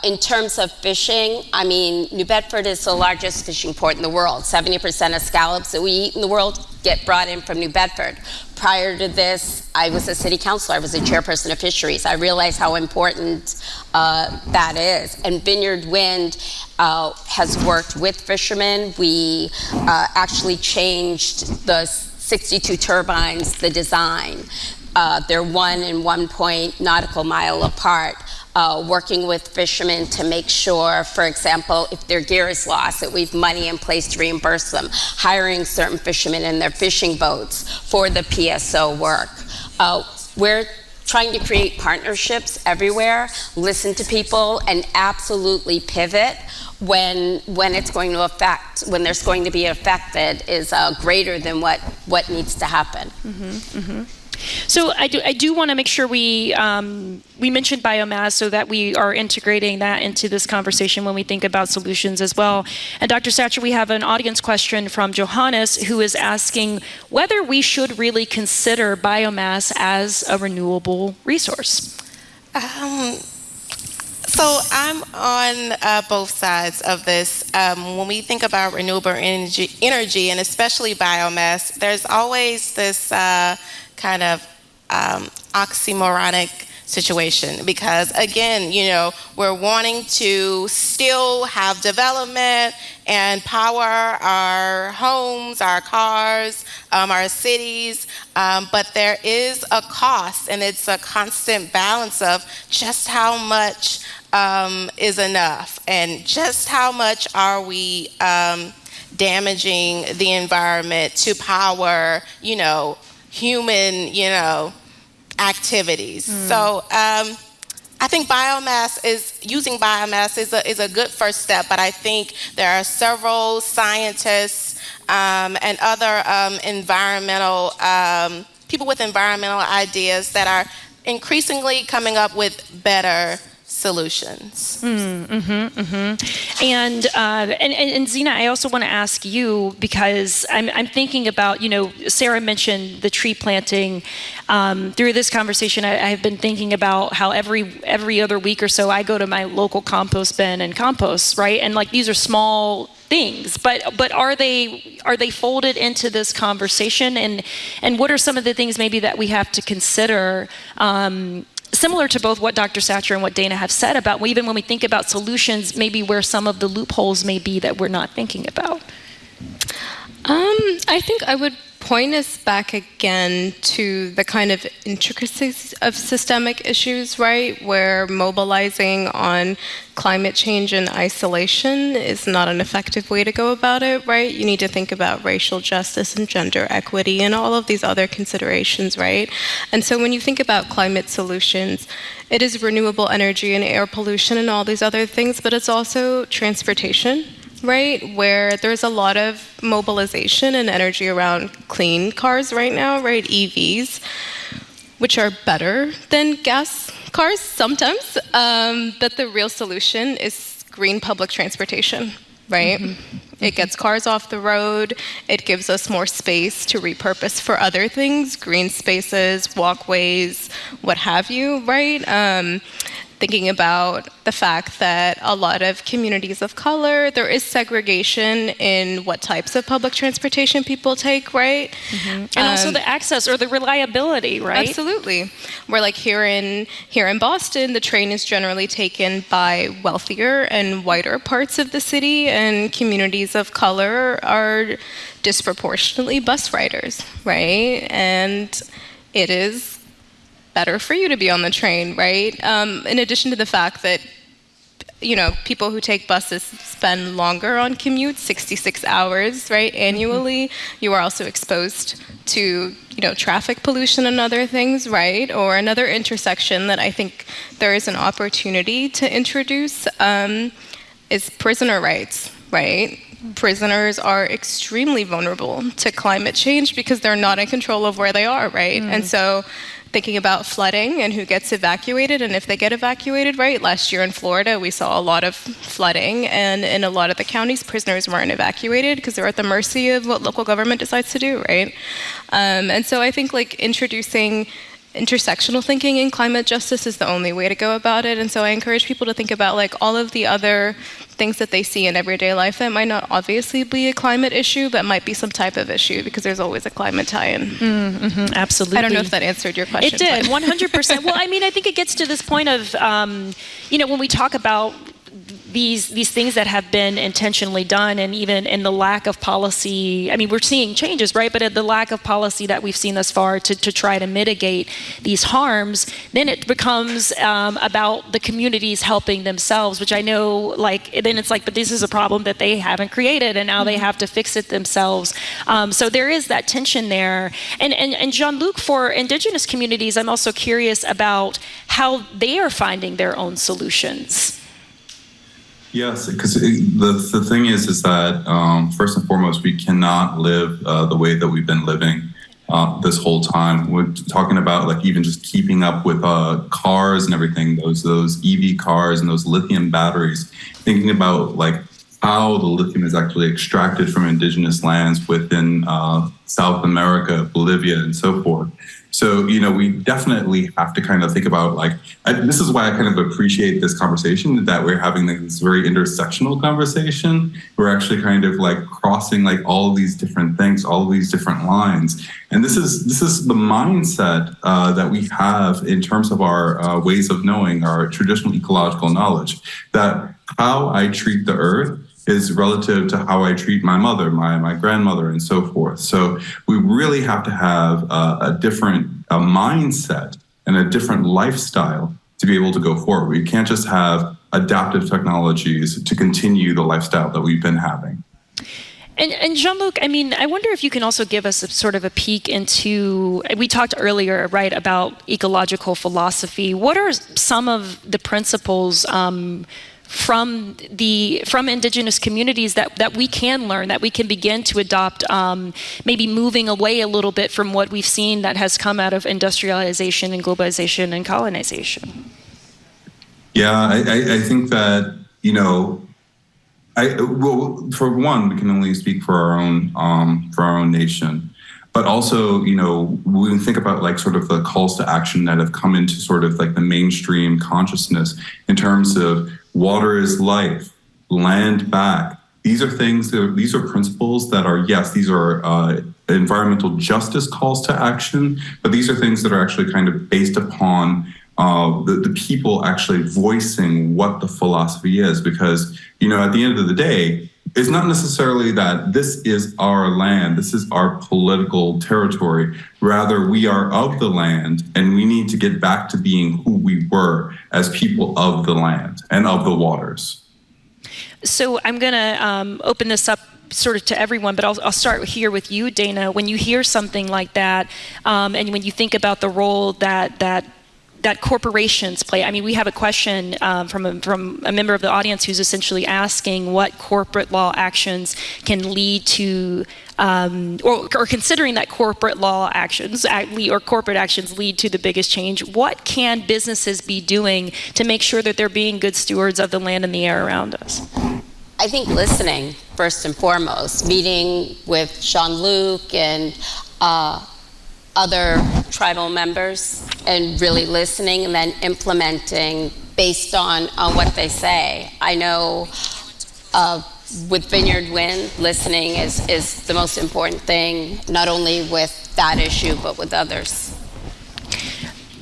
In terms of fishing, I mean, New Bedford is the largest fishing port in the world. 70% of scallops that we eat in the world get brought in from New Bedford. Prior to this, I was a city councilor. I was a chairperson of fisheries. I realized how important that is. And Vineyard Wind has worked with fishermen. We actually changed the 62 turbines, the design. They're 1 and 1 nautical mile apart. Working with fishermen to make sure, for example, if their gear is lost, that we have money in place to reimburse them, hiring certain fishermen in their fishing boats for the PSO work. We're trying to create partnerships everywhere, listen to people, and absolutely pivot when it's going to affect, when there's going to be affected is greater than what needs to happen. Mm-hmm, mm-hmm. So I do want to make sure we mentioned biomass so that we are integrating that into this conversation when we think about solutions as well. And Dr. Satcher, we have an audience question from Johannes who is asking whether we should really consider biomass as a renewable resource. So I'm on both sides of this. When we think about renewable energy and especially biomass, there's always this kind of oxymoronic situation because, again, you know, we're wanting to still have development and power our homes, our cars, our cities, but there is a cost, and it's a constant balance of just how much is enough and just how much are we damaging the environment to power, you know, human, you know, activities. So I think using biomass is a good first step, but I think there are several scientists and other environmental people with environmental ideas that are increasingly coming up with better solutions. And Zeina, I also want to ask you, because I'm thinking about, you know, Sarah mentioned the tree planting. Through this conversation, I have been thinking about how every other week or so I go to my local compost bin and compost, right? And like these are small things, but are they folded into this conversation? And what are some of the things maybe that we have to consider? Similar to both what Dr. Satcher and what Dana have said about even when we think about solutions, maybe where some of the loopholes may be that we're not thinking about. I think I would point us back again to the kind of intricacies of systemic issues, right? Where mobilizing on climate change in isolation is not an effective way to go about it, right? You need to think about racial justice and gender equity and all of these other considerations, right? And so when you think about climate solutions, it is renewable energy and air pollution and all these other things, but it's also transportation. right? Where there's a lot of mobilization and energy around clean cars right now, right? EVs, which are better than gas cars sometimes. But the real solution is green public transportation, right? It gets cars off the road. It gives us more space to repurpose for other things, green spaces, walkways, what have you, right? Thinking about the fact that a lot of communities of color, there is segregation in what types of public transportation people take, right? And also the access or the reliability, right? Absolutely. We're like here in Boston, the train is generally taken by wealthier and whiter parts of the city, and communities of color are disproportionately bus riders, right? And it is better for you to be on the train, right? In addition to the fact that, you know, people who take buses spend longer on commutes, 66 hours, right, annually. You are also exposed to, you know, traffic pollution and other things, right? Or another intersection that I think there is an opportunity to introduce is prisoner rights, right? Prisoners are extremely vulnerable to climate change because they're not in control of where they are, right? And so thinking about flooding and who gets evacuated and if they get evacuated, right? Last year in Florida, we saw a lot of flooding, and in a lot of the counties, prisoners weren't evacuated because they're at the mercy of what local government decides to do, right? And so I think like introducing intersectional thinking in climate justice is the only way to go about it. And so I encourage people to think about like all of the other things that they see in everyday life that might not obviously be a climate issue, but might be some type of issue, because there's always a climate tie-in. Absolutely. I don't know if that answered your question. It did, 100%. Well, I mean, I think it gets to this point of, you know, when we talk about these things that have been intentionally done, and even in the lack of policy, I mean, we're seeing changes, right? But the lack of policy that we've seen thus far to try to mitigate these harms, then it becomes about the communities helping themselves, which I know, like, then it's like, but this is a problem that they haven't created, and now they have to fix it themselves. So there is that tension there. And Jean-Luc, for Indigenous communities, I'm also curious about how they are finding their own solutions. Yes, because the thing is that first and foremost, we cannot live the way that we've been living this whole time. We're talking about like even just keeping up with cars and everything, those EV cars and those lithium batteries, thinking about like how the lithium is actually extracted from indigenous lands within South America, Bolivia, and so forth. So, you know, we definitely have to kind of think about like, this is why I kind of appreciate this conversation, that we're having this very intersectional conversation. We're actually kind of like crossing like all of these different things, all of these different lines. And this is the mindset that we have in terms of our ways of knowing, our traditional ecological knowledge, that how I treat the earth is relative to how I treat my mother, my grandmother, and so forth. So we really have to have a different mindset and a different lifestyle to be able to go forward. We can't just have adaptive technologies to continue the lifestyle that we've been having. And Jean-Luc, I mean, I wonder if you can also give us a sort of a peek into, we talked earlier, right, about ecological philosophy. What are some of the principles from Indigenous communities that we can learn, that we can begin to adopt, maybe moving away a little bit from what we've seen that has come out of industrialization and globalization and colonization? Yeah, I think that, you know, well, for one, we can only speak for our own nation. But also, you know, when we think about like sort of the calls to action that have come into sort of like the mainstream consciousness in terms of water is life, land back. These are things, these are principles that are, yes, these are environmental justice calls to action, but these are things that are actually kind of based upon the people actually voicing what the philosophy is. Because, you know, at the end of the day, it's not necessarily that this is our land, this is our political territory. Rather, we are of the land, and we need to get back to being who we were as people of the land and of the waters. So I'm going to open this up sort of to everyone, but I'll start here with you, Dana. When you hear something like that, and when you think about the role that that corporations play. I mean, we have a question from a member of the audience who's essentially asking what corporate law actions can lead to, or considering that corporate law actions or corporate actions lead to the biggest change. What can businesses be doing to make sure that they're being good stewards of the land and the air around us? I think listening, first and foremost, meeting with Jean-Luc and other tribal members and really listening and then implementing based on what they say. I know with Vineyard Wind, listening is the most important thing, not only with that issue, but with others.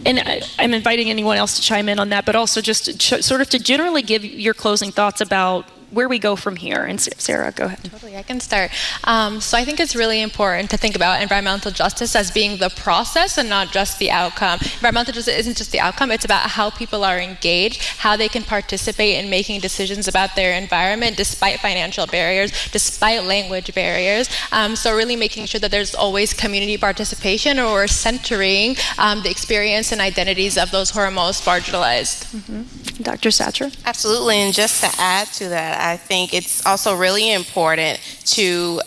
And I'm inviting anyone else to chime in on that, but also just sort of to generally give your closing thoughts about where we go from here. And Sarah, go ahead. Totally, I can start. So I think it's really important to think about environmental justice as being the process and not just the outcome. Environmental justice isn't just the outcome, it's about how people are engaged, how they can participate in making decisions about their environment despite financial barriers, despite language barriers. So really making sure that there's always community participation, or centering the experience and identities of those who are most marginalized. Mm-hmm. Dr. Satcher? Absolutely, and just to add to that, I think it's also really important to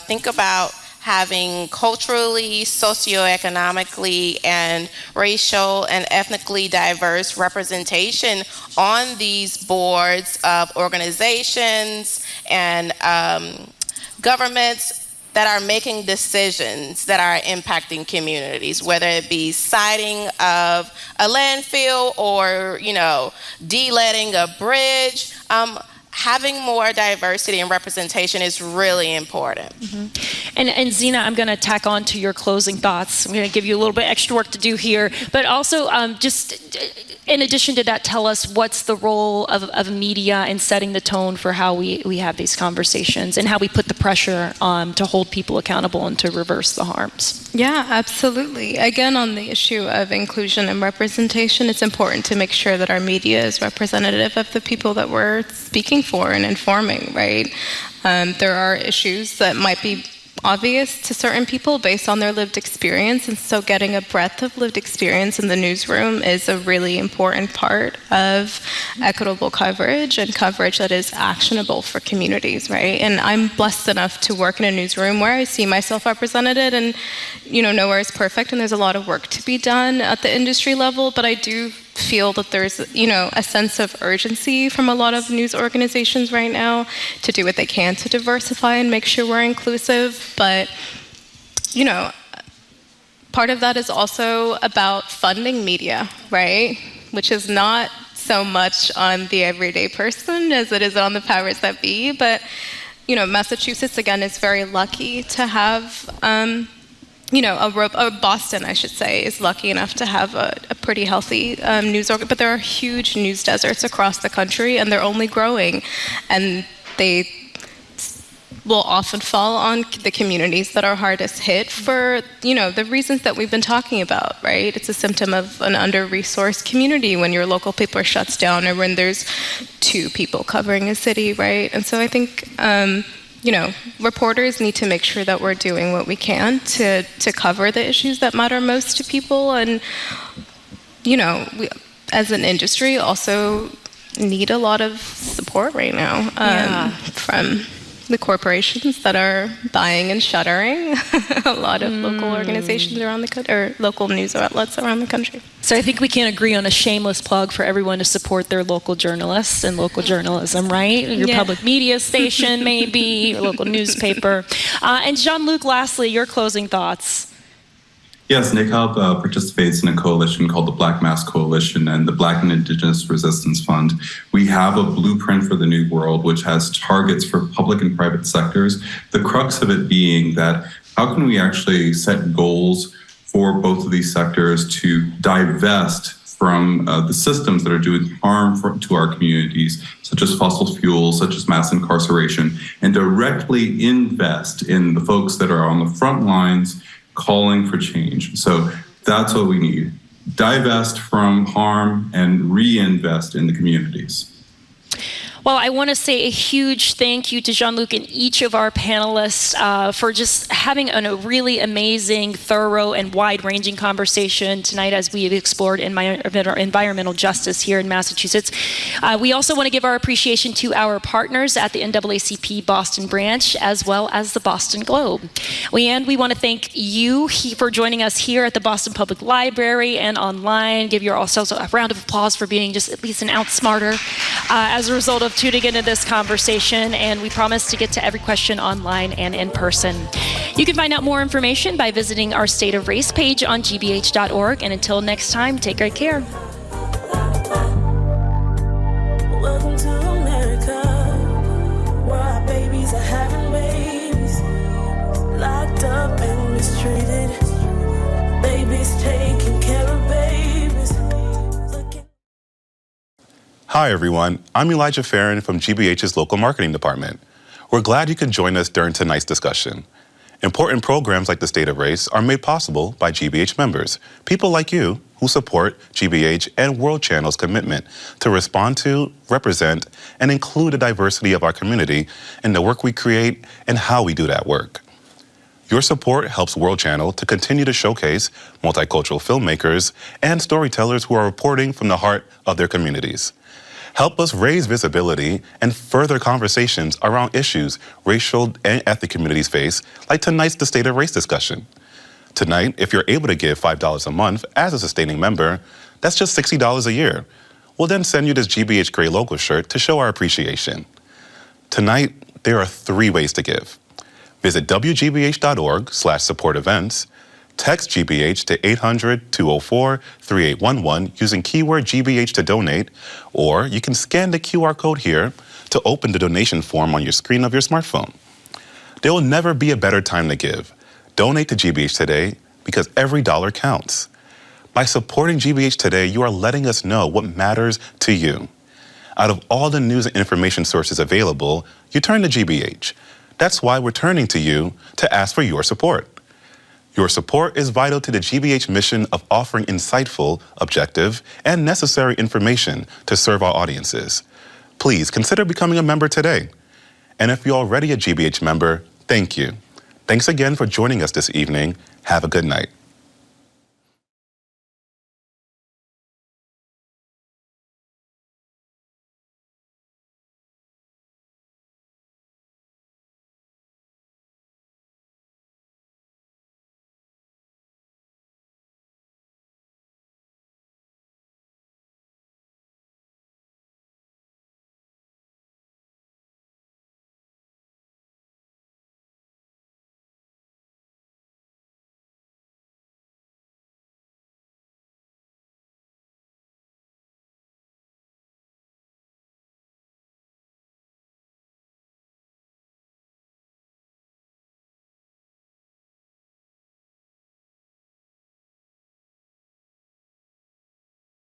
think about having culturally, socioeconomically, and racial and ethnically diverse representation on these boards of organizations and governments that are making decisions that are impacting communities, whether it be siting of a landfill or, de-leading a bridge. Having more diversity and representation is really important. Mm-hmm. And Zeina, I'm going to tack on to your closing thoughts. I'm going to give you a little bit extra work to do here, but also just in addition to that, tell us what's the role of media in setting the tone for how we have these conversations and how we put the pressure to hold people accountable and to reverse the harms. Yeah, absolutely. Again, on the issue of inclusion and representation, it's important to make sure that our media is representative of the people that we're speaking for and informing, right? There are issues that might be obvious to certain people based on their lived experience, and so getting a breadth of lived experience in the newsroom is a really important part of equitable coverage and coverage that is actionable for communities, right? And I'm blessed enough to work in a newsroom where I see myself represented, and nowhere is perfect and there's a lot of work to be done at the industry level, but I do feel that there's a sense of urgency from a lot of news organizations right now to do what they can to diversify and make sure we're inclusive. But part of that is also about funding media, right? Which is not so much on the everyday person as it is on the powers that be. But Massachusetts again is very lucky to have Boston, I should say, is lucky enough to have a pretty healthy news organ, but there are huge news deserts across the country, and they're only growing, and they will often fall on the communities that are hardest hit for, the reasons that we've been talking about, right? It's a symptom of an under-resourced community when your local paper shuts down or when there's 2 people covering a city, right? And so I think reporters need to make sure that we're doing what we can to cover the issues that matter most to people. And, we, as an industry, also need a lot of support right now from the corporations that are buying and shuttering a lot of local organizations around the country, or local news outlets around the country. So I think we can agree on a shameless plug for everyone to support their local journalists and local journalism, right? Your public media station, maybe, your local newspaper. And Jean-Luc, lastly, your closing thoughts. Yes, NICOB participates in a coalition called the Black Mass Coalition and the Black and Indigenous Resistance Fund. We have a blueprint for the new world, which has targets for public and private sectors. The crux of it being that how can we actually set goals for both of these sectors to divest from the systems that are doing harm to our communities, such as fossil fuels, such as mass incarceration, and directly invest in the folks that are on the front lines calling for change. So that's what we need. Divest from harm and reinvest in the communities. Well, I want to say a huge thank you to Jean-Luc and each of our panelists for just having a really amazing, thorough, and wide-ranging conversation tonight as we have explored environmental justice here in Massachusetts. We also want to give our appreciation to our partners at the NAACP Boston branch, as well as the Boston Globe. And we want to thank you for joining us here at the Boston Public Library and online. Give yourselves a round of applause for being just at least an ounce smarter as a result of tuning into this conversation, and we promise to get to every question online and in person. You can find out more information by visiting our State of Race page on gbh.org, and until next time, take great care. Welcome to America, where our babies are having babies, locked up and mistreated, babies taking care of babies. Hi everyone, I'm Elijah Farron from GBH's local marketing department. We're glad you could join us during tonight's discussion. Important programs like the State of Race are made possible by GBH members, people like you who support GBH and World Channel's commitment to respond to, represent, and include the diversity of our community in the work we create and how we do that work. Your support helps World Channel to continue to showcase multicultural filmmakers and storytellers who are reporting from the heart of their communities. Help us raise visibility and further conversations around issues racial and ethnic communities face, like tonight's The State of Race discussion. Tonight, if you're able to give $5 a month as a sustaining member, that's just $60 a year. We'll then send you this GBH Create Local shirt to show our appreciation. Tonight, there are 3 ways to give. Visit wgbh.org/support events, text GBH to 800-204-3811 using keyword GBH to donate, or you can scan the QR code here to open the donation form on your screen of your smartphone. There will never be a better time to give. Donate to GBH today because every dollar counts. By supporting GBH today, you are letting us know what matters to you. Out of all the news and information sources available, you turn to GBH. That's why we're turning to you to ask for your support. Your support is vital to the GBH mission of offering insightful, objective, and necessary information to serve our audiences. Please consider becoming a member today. And if you're already a GBH member, thank you. Thanks again for joining us this evening. Have a good night.